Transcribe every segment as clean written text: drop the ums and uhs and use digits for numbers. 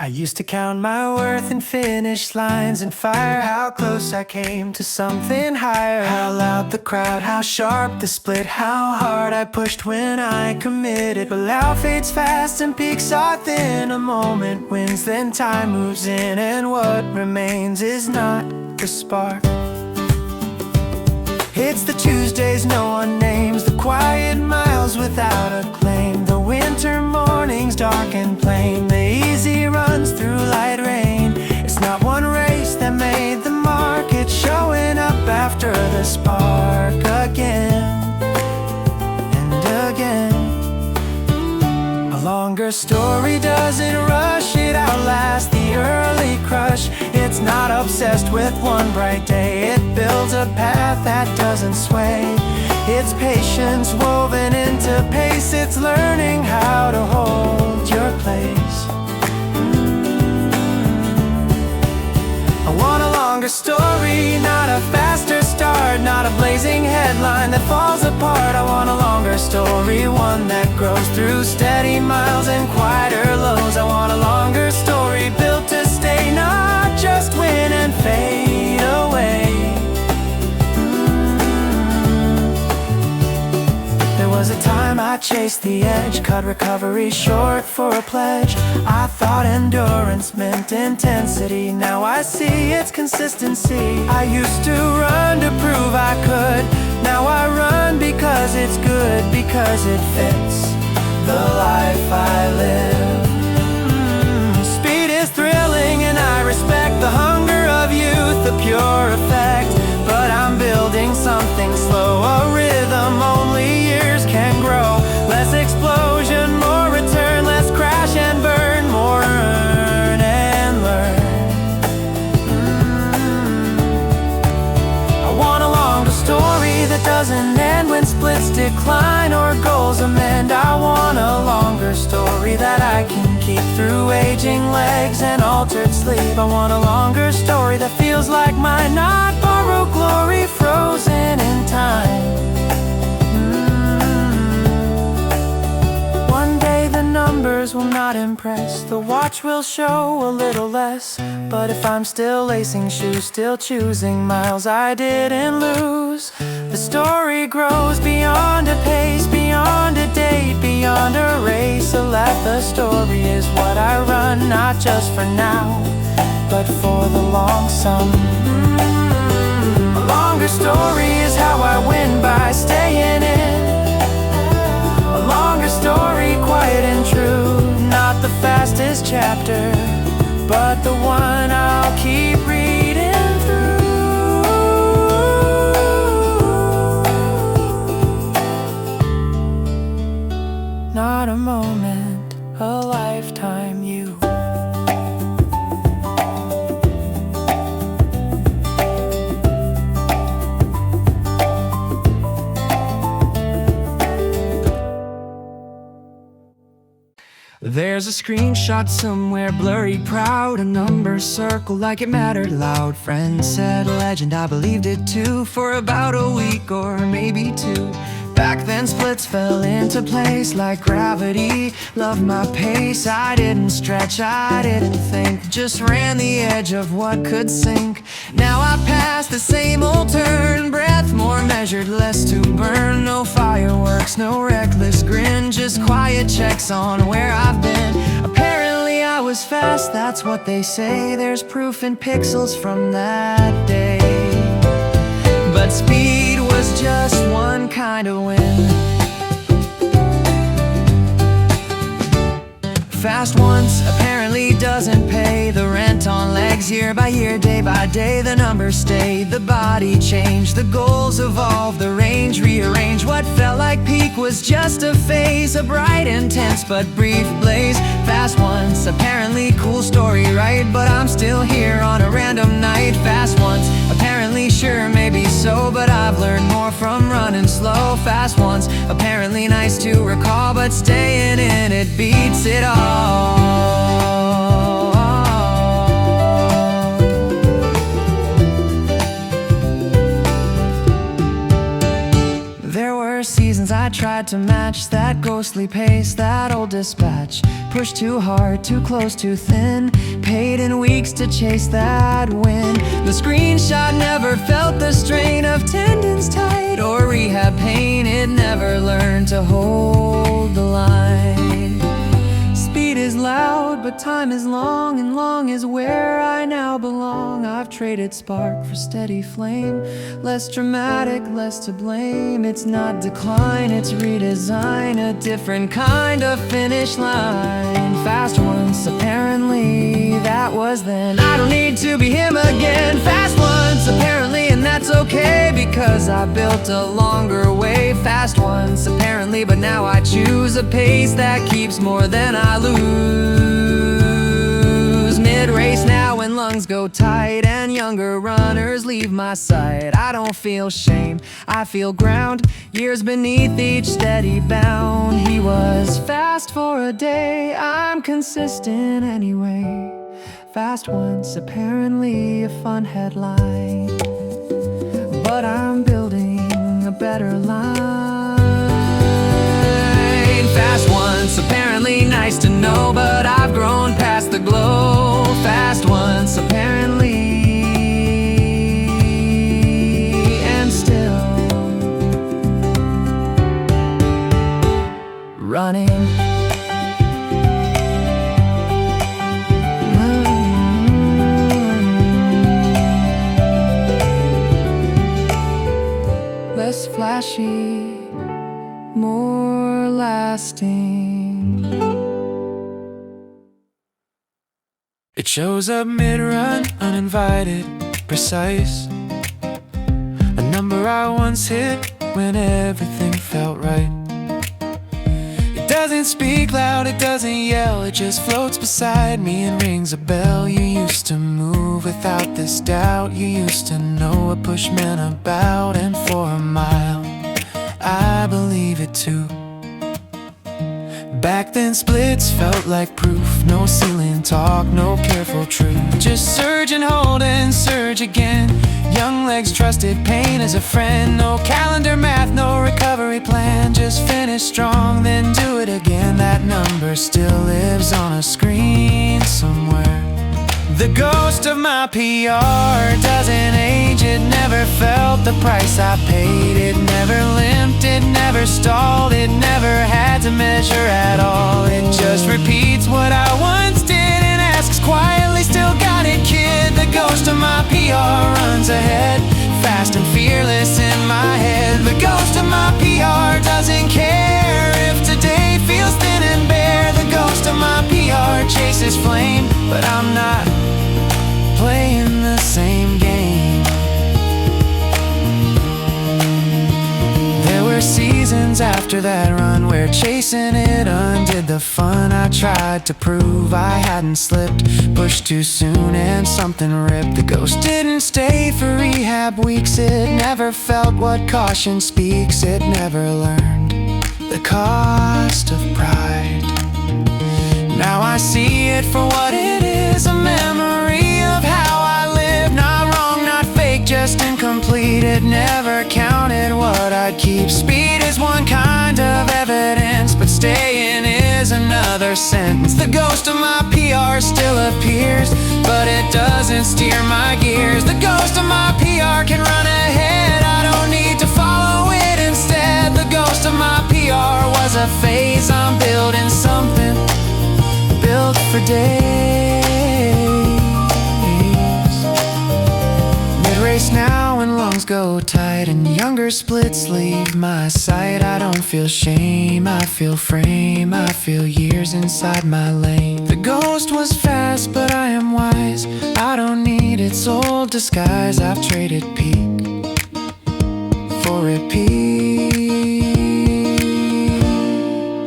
I used to count my worth in finish lines and fire how close I came to something higher. How loud the crowd, how sharp the split, how hard I pushed when I committed. But now fades fast and peaks are thin. A moment wins, then time moves in, and what remains is not the spark. It's the Tuesdays no one names, the quiet miles without a claim, the winter mornings dark and plain, the easy runs through light rain. It's not one race that made the mark, it's showing up after the spark again and again. A longer story doesn't rush, it outlasts the early crush. It's not obsessed with one bright day, it builds a path that doesn't sway. It's patience woven into pace, it's learning how to hold your place. I want a longer story, not a faster start, not a blazing headline that falls apart. I want a longer story, one that grows through steady miles and quieter lows. I want a longer story built to stay, not just win and fade away. There was a time I chased the edge, cut recovery short for a pledge. I thought endurance meant intensity, now I see it's consistency. I used to run to prove I could, now I run because it's good, because it fits the life I live. Speed is thrilling and I respect the hunger of youth, the pure effect. But I'm building something slow, a rhythm only years can grow. Less explosion, more return, less crash and burn, more earn and learn. I want a longer story that doesn't end when splits decline or goals amend. I want a longer story that I can keep through aging legs and altered sleep. I want a longer story that feels like mine, not borrowed glory frozen in time. One day the numbers will not impress, the watch will show a little less. But if I'm still lacing shoes, still choosing miles I didn't lose, the story grows beyond a pace, beyond a date, beyond a race. A lap, the story is what I run, not just for now, but for the long sum. A longer story is how I win by staying in. A longer story, quiet and true, not the fastest chapter, but the one I'll keep reading through. Not a moment, a lifetime, you. There's a screenshot somewhere, blurry, proud, a number circled like it mattered loud. Friends said legend, I believed it too, for about a week or maybe two. Back then splits fell into place like gravity. Loved my pace, I didn't stretch, I didn't think, just ran the edge of what could sink. Now I pass the same old turn, breath more measured, less to burn. No fireworks, no reckless grin, just quiet checks on where I've been. Apparently I was fast, that's what they say, there's proof in pixels from that day. But speed was just one kind of win. Fast once apparently doesn't pay the rent on legs. Year by year, day by day, the numbers stayed, the body changed, the goals evolved, the range rearranged. What felt like peak was just a phase, a bright, intense but brief blaze. Fast once, apparently cool story, right? But I'm still here on a random night. Fast once, apparently sure, maybe so, but I've learned more from running slow. Fast once, apparently nice to recall, but staying in it beats it all. There were seasons I tried tried to match that ghostly pace, that old dispatch. Pushed too hard, too close, too thin. Paid in weeks to chase that win. The screenshot never felt the strain of tendons tight or rehab pain. It never learned to hold the line. Speed is loud, but time is long, and long is where I now belong. I've traded spark for steady flame. Less dramatic, less to blame. It's not decline, it's redesign. A different kind of finish line. Fast once, apparently, that was then. I don't need to be him again. Fast once, apparently, and that's okay, because I built a longer way. Fast once, apparently, but now I choose a pace that keeps more than I lose. Mid-race now when lungs go tight and younger runners leave my sight. I don't feel shame, I feel ground. Years beneath each steady bound. He was fast for a day, I'm consistent anyway. Fast once, apparently a fun headline, but I'm building a better line. Fast once, apparently nice to know, but I've grown past the glow. Fast once, apparently, and still running. Less flashy, more lasting. It shows up mid-run, uninvited, precise. A number I once hit when everything felt right. It doesn't speak loud, it doesn't yell, it just floats beside me and rings a bell. You used to move without this doubt. You used to know what pushed men about, and for a mile I believe it too. Back then splits felt like proof. No ceiling talk, no careful truth. Just surge and hold and surge again. Young legs trusted pain as a friend. No calendar math, no recovery plan. Just finish strong, then do it again. That number still lives on a screen somewhere. The ghost of my PR doesn't age. It never felt the price I paid. It never limped, it never stalled. It never had to measure at all. It just repeats what I once did and asks quietly, still got it, kid? The ghost of my PR runs ahead, fast and fearless in my head. The ghost of my PR doesn't care if today feels thin and bare. The ghost of my PR chases flame, but I'm not playing the same game. There were seasons after that run where chasing it undid the fun. I tried to prove I hadn't slipped, pushed too soon and something ripped. The ghost didn't stay for rehab weeks. It never felt what caution speaks. It never learned the cost of pride. Now I see it for what it is, a memory of how I lived. Not wrong, not fake, just incomplete. It never counted what I'd keep. Speed is one kind of evidence, but staying is another sentence. The ghost of my PR still appears, but it doesn't steer my gears. The ghost of my PR can run ahead, I don't need to follow it instead. The ghost of my PR was a phase. I'm building something built for days. Mid-race now when lungs go tight and younger splits leave my sight. I don't feel shame, I feel frame. I feel years inside my lane. The ghost was fast, but I am wise. I don't need its old disguise. I've traded peak for repeat.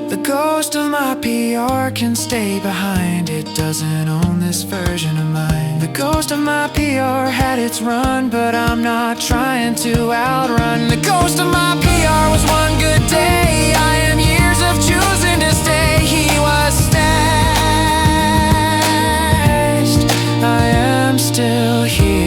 The ghost of my PR can stay behind. It doesn't own this version of mine. The ghost of my PR had its run, but I'm not trying to outrun. The ghost of my PR was one good day. I am years of choosing to stay. He was stashed, I am still here.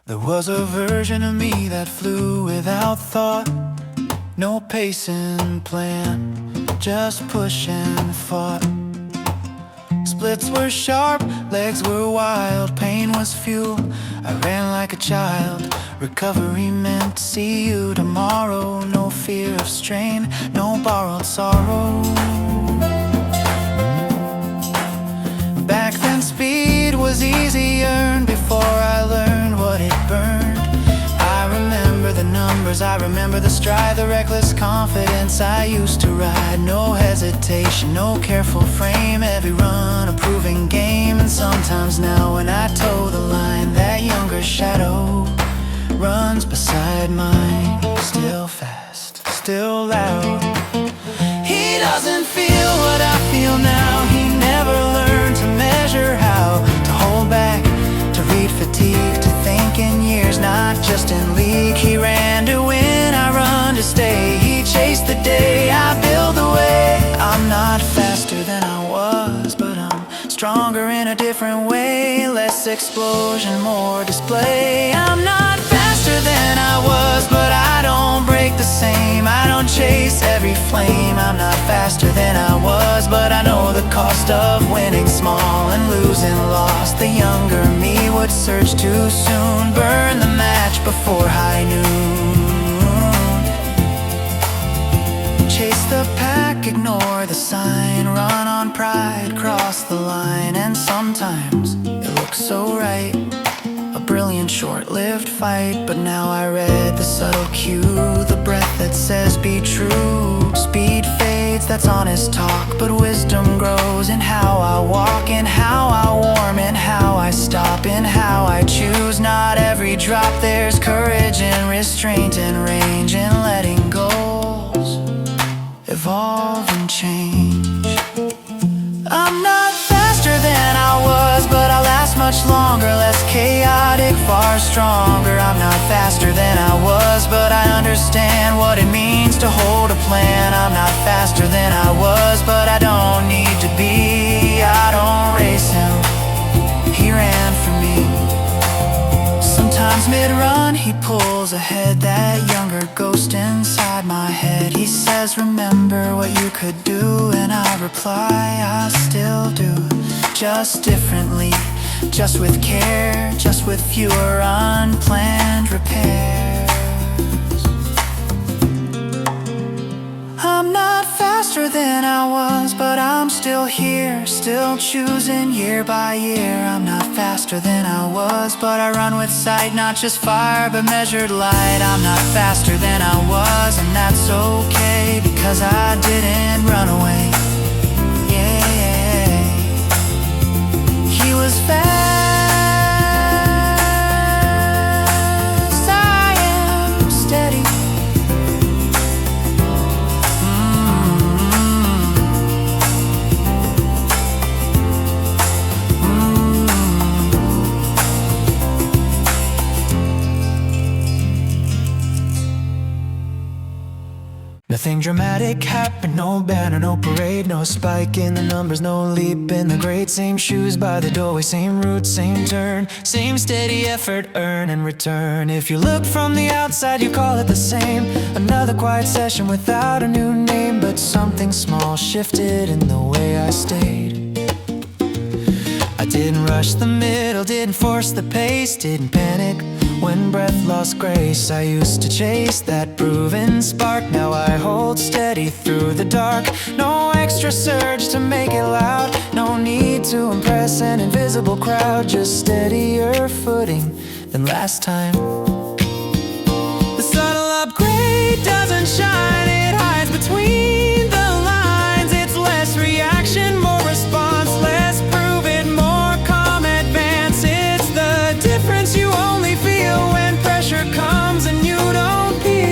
There was a version of me that flew without thought. No pacing plan, just push and fought. Splits were sharp, legs were wild, pain was fuel. I ran like a child, recovery meant to see you tomorrow. No fear of strain, no borrowed sorrow. Back then speed was easy earned before I learned what it burned. I remember the numbers, I remember the stride, the reckless confidence I used to ride. No hesitation, no careful frame, every run a proving game. And sometimes now when I toe the line, that younger shadow runs beside mine. Still fast, still loud. He doesn't feel what I feel now. He never learned to measure how to hold back, to read fatigue, to think in years, not just in league. He ran to win, I run to stay. He chased the day, I build the way. I'm not faster than I was, but I'm stronger in a different way. Less explosion, more display. I'm not faster than I was, but I don't break the same. I don't chase every flame. I'm not faster than I was, but I know the cost of winning small and losing lost. The younger me would search too soon, burn the match before high noon. Chase the pack, ignore the sign, run on pride, cross the line. And sometimes it looks so right, a brilliant short-lived fight. But now I read the subtle cue, the breath that says be true. Speed fades, that's honest talk, but wisdom grows in how I walk, in how I warm, in how I stop, in how I choose. Not every drop, there's courage in restraint and range, in letting goals evolve and change. I'm not faster than I was, but I last much longer, less chaotic, far stronger. I'm not faster than I was, but I understand what it means to hold a plan. I'm not faster than I was, but I don't need to be. I don't race him, he ran for me. Sometimes mid-run he pulls ahead, that younger ghost inside my head. He says remember what you could do, and I reply I still do, just differently, just with care, just with fewer unplanned repairs. I'm not faster than I was, but I'm still here, still choosing year by year. I'm not faster than I was, but I run with sight, not just fire, but measured light. I'm not faster than I was, and that's okay, because I didn't run away. Yeah, he was fast, I am steady. Nothing dramatic happened, no banner, no parade, no spike in the numbers, no leap in the grade. Same shoes by the doorway, same route, same turn, same steady effort, earn and return. If you look from the outside, you call it the same. Another quiet session without a new name, but something small shifted in the way I stayed. I didn't rush the middle, didn't force the pace, didn't panic when breath lost grace. I used to chase that proven spark, now I hold steady through the dark. No extra surge to make it loud, no need to impress an invisible crowd, just steadier footing than last time. The subtle upgrade doesn't shine, it hides between the lines. It's less reaction, more response, less prove it, more calm advance. It's the difference you only feel when pressure comes and you don't feel.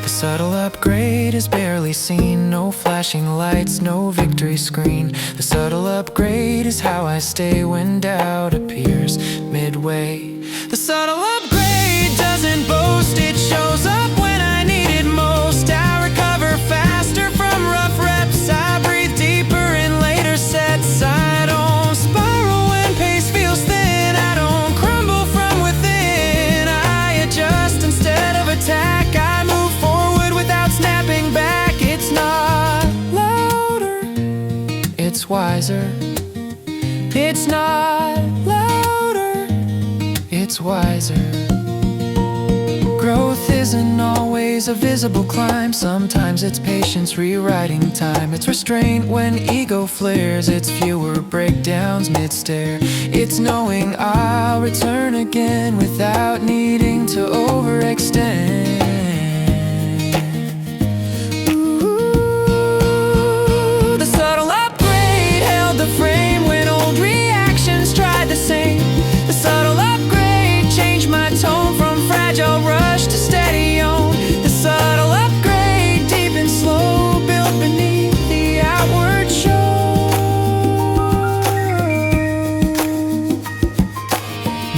The subtle upgrade is barely seen, no flashing lights, no victory screen. The subtle upgrade is how I stay when doubt appears midway. The subtle upgrade doesn't boast, it shows up when I need it most. I recover faster from rough reps, I breathe deeper in later sets. I don't spiral when pace feels thin, I don't it's wiser. It's not louder, it's wiser. Growth isn't always a visible climb. Sometimes it's patience rewriting time. It's restraint when ego flares. It's fewer breakdowns mid-stare. It's knowing I'll return again without needing to overextend. Ooh, the subtle upgrade held the frame when old reactions tried the same. The subtle upgrade changed my tone from fragile rush to steady own. The subtle upgrade, deep and slow, built beneath the outward show.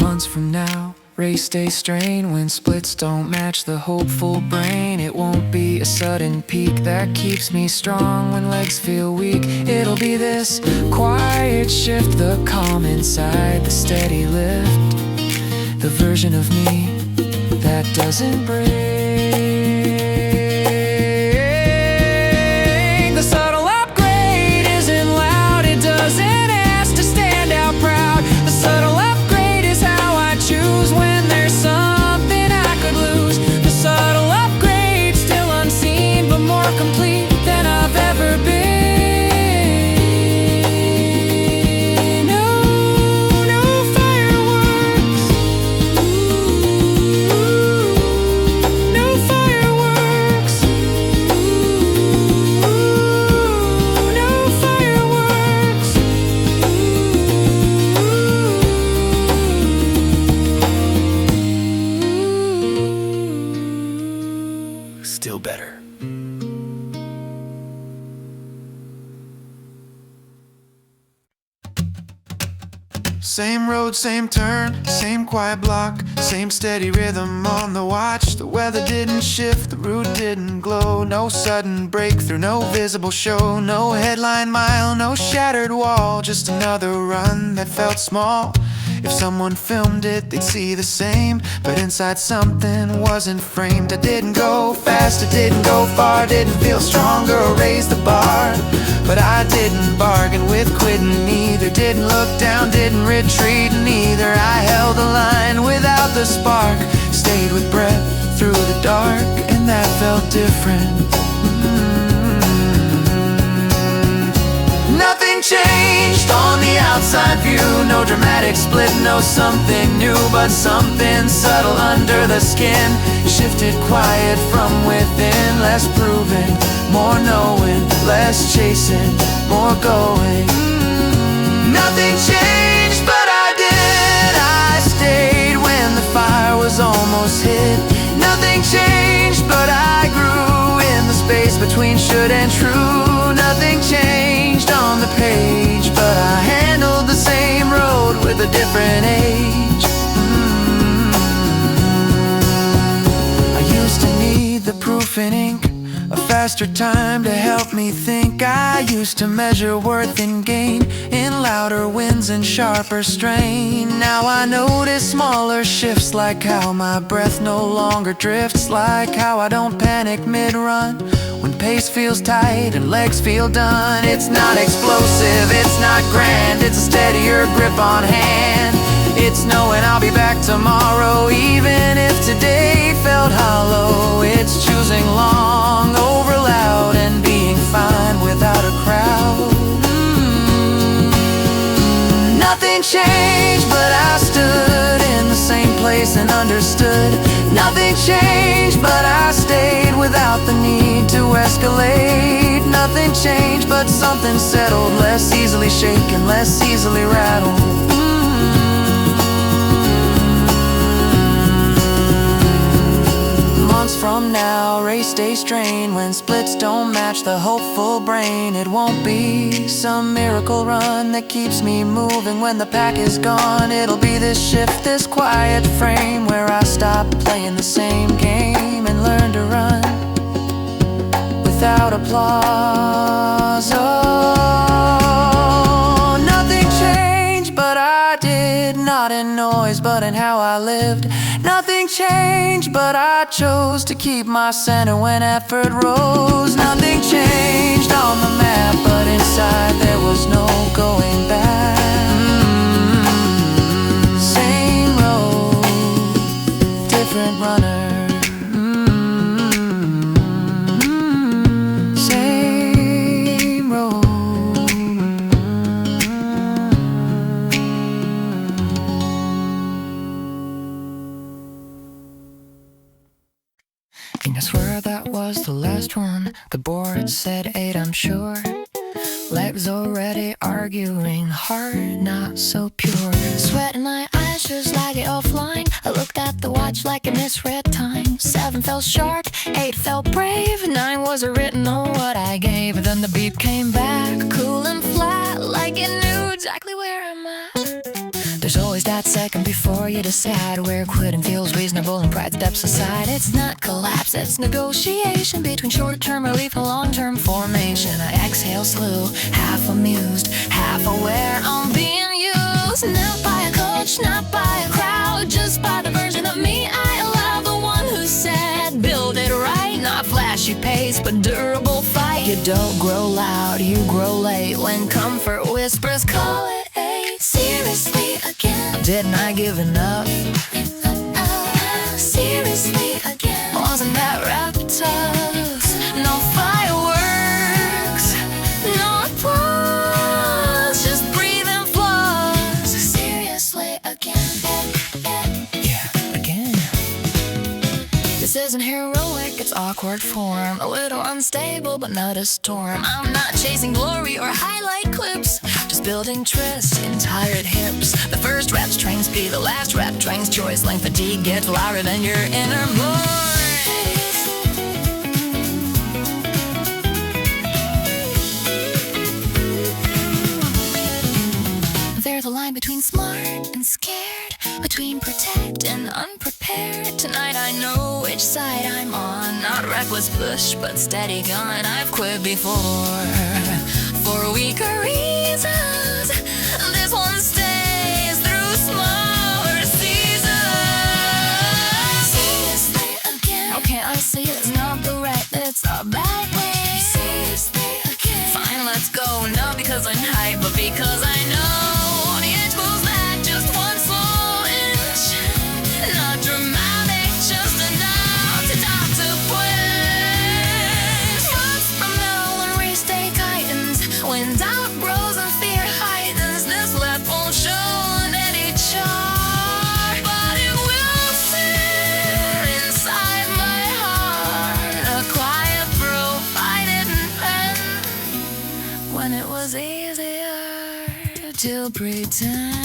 Months from now, race day strain when splits don't match the hopeful brain. It won't be a sudden peak that keeps me strong when legs feel weak. It'll be this quiet shift, the calm inside, the steady lift, the version of me that doesn't break. The subtle upgrade isn't loud, it doesn't ask to stand out proud. The subtle upgrade is how I choose when there's something I could lose. The subtle upgrade, still unseen but more complete than I've ever been. Still better. Same road, same turn, same quiet block, same steady rhythm on the watch. The weather didn't shift, the route didn't glow. No sudden breakthrough, no visible show. No headline mile, no shattered wall. Just another run that felt small. If someone filmed it, they'd see the same. But inside something wasn't framed. I didn't go fast, I didn't go far. Didn't feel stronger or raise the bar. But I didn't bargain with quitting either. Didn't look down, didn't retreat neither. I held the line without the spark. Stayed with breath through the dark, and that felt different. Nothing changed on the outside view. No dramatic split, no something new, but something subtle under the skin. Shifted quiet from within. Less proving, more knowing. Less chasing, more going. Nothing changed, but I did. I stayed when the fire was almost hid. Nothing changed, but I grew in the space between should and true. Nothing changed on the page, but I handled the same road with a different age. I used to need the proof in ink, a faster time to help me think. I used to measure worth in gain, in louder winds and sharper strain. Now I notice smaller shifts, like how my breath no longer drifts, like how I don't panic mid-run when pace feels tight and legs feel done. It's not explosive, it's not grand, it's a steadier grip on hand. It's knowing I'll be back tomorrow, even if today felt hollow. It's choosing long over loud and being fine without a crowd. Nothing changed, but I stood in the same place and understood. Nothing changed, but I stayed without the need to escalate. Nothing changed, but something settled, less easily shaken, less easily rattled. Months from now, race day strain, when splits don't match the hopeful brain. It won't be some miracle run that keeps me moving when the pack is gone. It'll be this shift, this quiet frame, where I stop playing the same game and learn to run without applause. Oh, nothing changed, but I did. Not in noise, but in how I lived. Nothing changed, but I chose to keep my center when effort rose. Nothing changed on the map, but inside there was no was the last one. The board said 8, I'm sure. Legs already arguing, heart not so pure. Sweat in my eyes just like it offline. I looked at the watch like I misread time. 7 felt sharp, 8 felt brave, 9 was written on what I gave. Then the beep came back, cool and flat, like it knew exactly where I'm at. There's always that second before you decide where quitting feels reasonable and pride steps aside. It's not collapse, it's negotiation between short-term relief and long-term formation. I exhale slow, half amused, half aware I'm being used. Not by a coach, not by a crowd, just by the version of me I allow. The one who said, build it right, not flashy pace, but durable fight. You don't grow loud, you grow late. When comfort whispers, call it 8. Seriously again, didn't I give enough? Seriously again, wasn't that rapturous? No fireworks, no applause, just breathe and floss. Seriously again, yeah, again. This isn't heroic, it's awkward form. A little unstable, but not a storm. I'm not chasing glory or highlight clips, just building tryst in tired hips. The first rep's train speed, the last rep trains choice length. Fatigue gets louder than your inner voice. There's a line between smart and scared, between protect and unprepared. Tonight I know which side I'm on. Not reckless push, but steady gun. I've quit before for weaker reasons. This one stays through smaller seasons. Seriously again, how can't I see it's not the right, it's a bad way? Seriously again, fine, let's go. Not because I'm hype, but because I know the edge moves back just one small inch. Not dramatic, just enough to dock to quit. Months from now when restake tightens, when doubt grows and fear heightens, this left won't show on any chart, but it will sit inside my heart. A quiet proof I didn't pen when it was easier to pretend.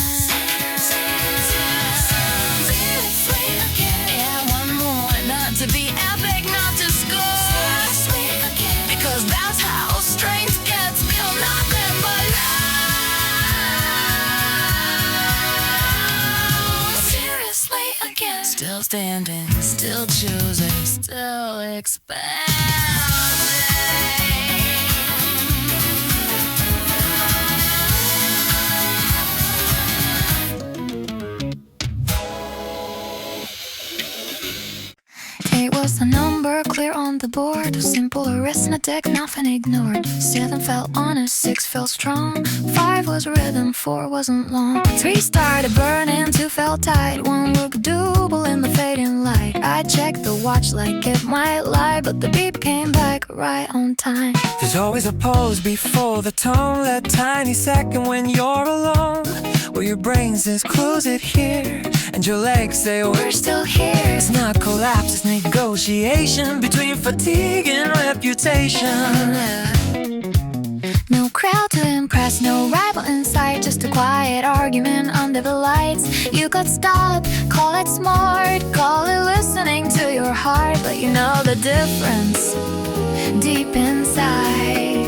Yeah, one more, not to be epic, not to score, because that's how strength gets built, nothing but love. Seriously again, still standing, still choosing, still expanding. It was a number clear on the board, simple arithmetic, nothing ignored. 7 felt honest, 6 felt strong, 5 was rhythm, 4 wasn't long. 3 started burning, 2 felt tight, 1 looked doable in the fading light. I checked the watch like it might lie, but the beep came back right on time. There's always a pause before the tone, that tiny second when you're alone, where your brain says close it here, and your legs say we're still here. It's not collapse, it's negotiation between fatigue and reputation. No crowd to impress, no rival in sight, just a quiet argument under the lights. You could stop, call it smart, call it listening to your heart, but you know the difference deep inside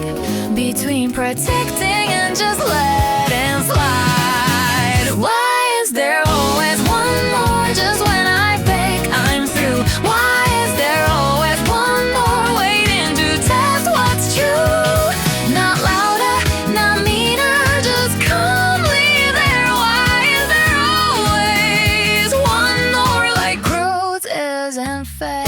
between protecting and just letting slide. Why is there always one more just when I think I'm through? Why is there always one more waiting to test what's true? Not louder, not meaner, just calmly there. Why is there always one more, like growth isn't fair?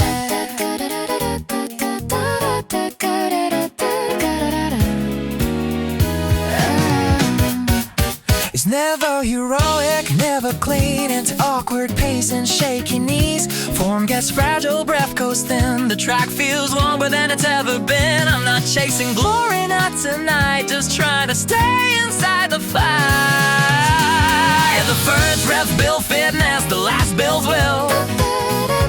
It's never heroic, never clean. It's awkward pace and shaky knees. Form gets fragile, breath goes thin. The track feels longer than it's ever been. I'm not chasing glory, not tonight, just trying to stay inside the fire. The first rep build fitness, the last builds will.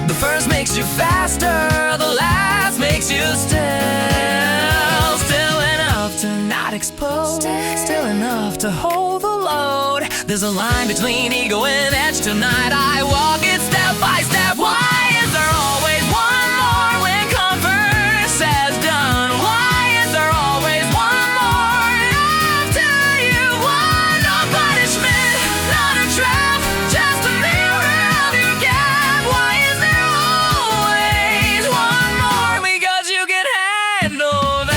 The first makes you faster, the last makes you still. Still enough to not explode, still enough to hold the load. There's a line between ego and edge tonight. I walk it step by step. Why is there always one more when comfort says done? Why is there always one more after you won? No punishment, not a trap, just a mirror of your gap. Why is there always one more? Because you can handle that.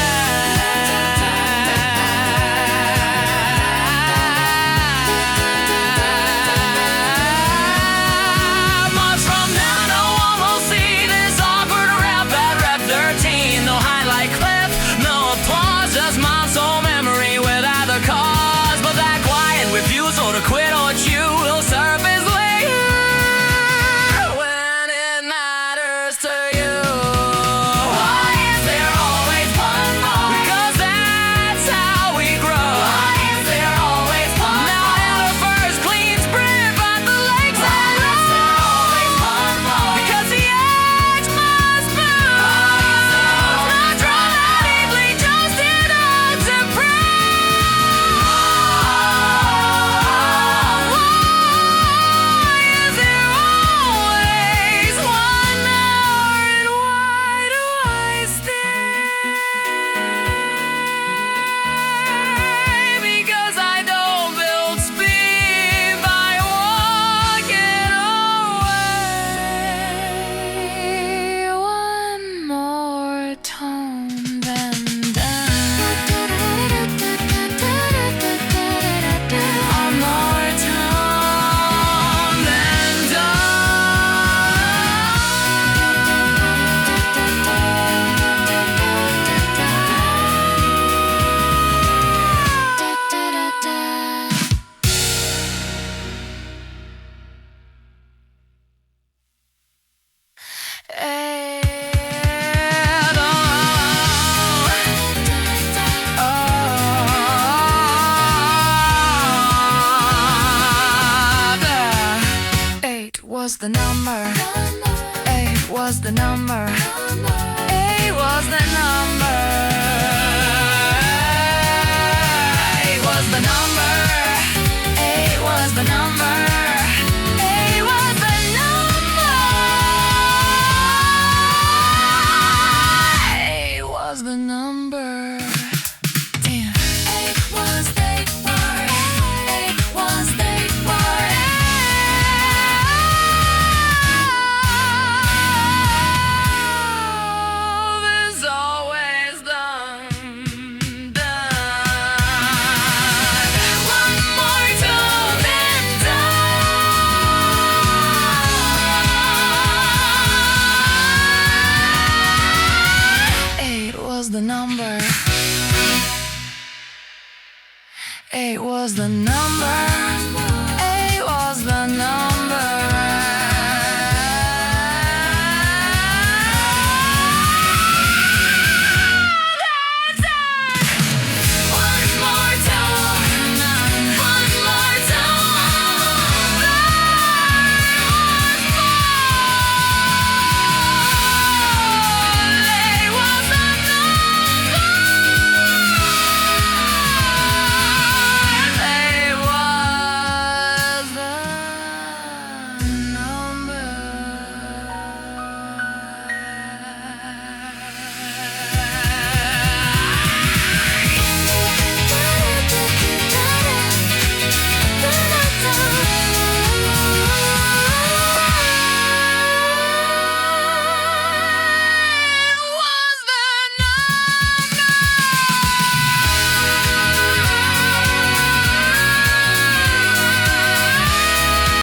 Months from now, no one will see this awkward rap at Rep 13. No highlight clip, no applause, just my soul memory without the cause. But that quiet refusal to quit or chew will surface later when it matters to you. Why is there always one more? Because that's how we grow. Why is there always one more? Now at our first clean sprint, but the legs are low. Why is there always one more? Because the edge must move. Not dramatically, just enough to prove. Why is there always one more? And why do I stay? Because I don't build speed by walking away. One more tone than done. One more tone than done. Eight was the number. Eight was the number. Eight was the number. Eight was the number. Eight was the number. Eight was the number. Eight was the number. Damn. Eight was the bar. Eight was the bar. There's always done. One more tone than done. Eight was the number. Eight was the number.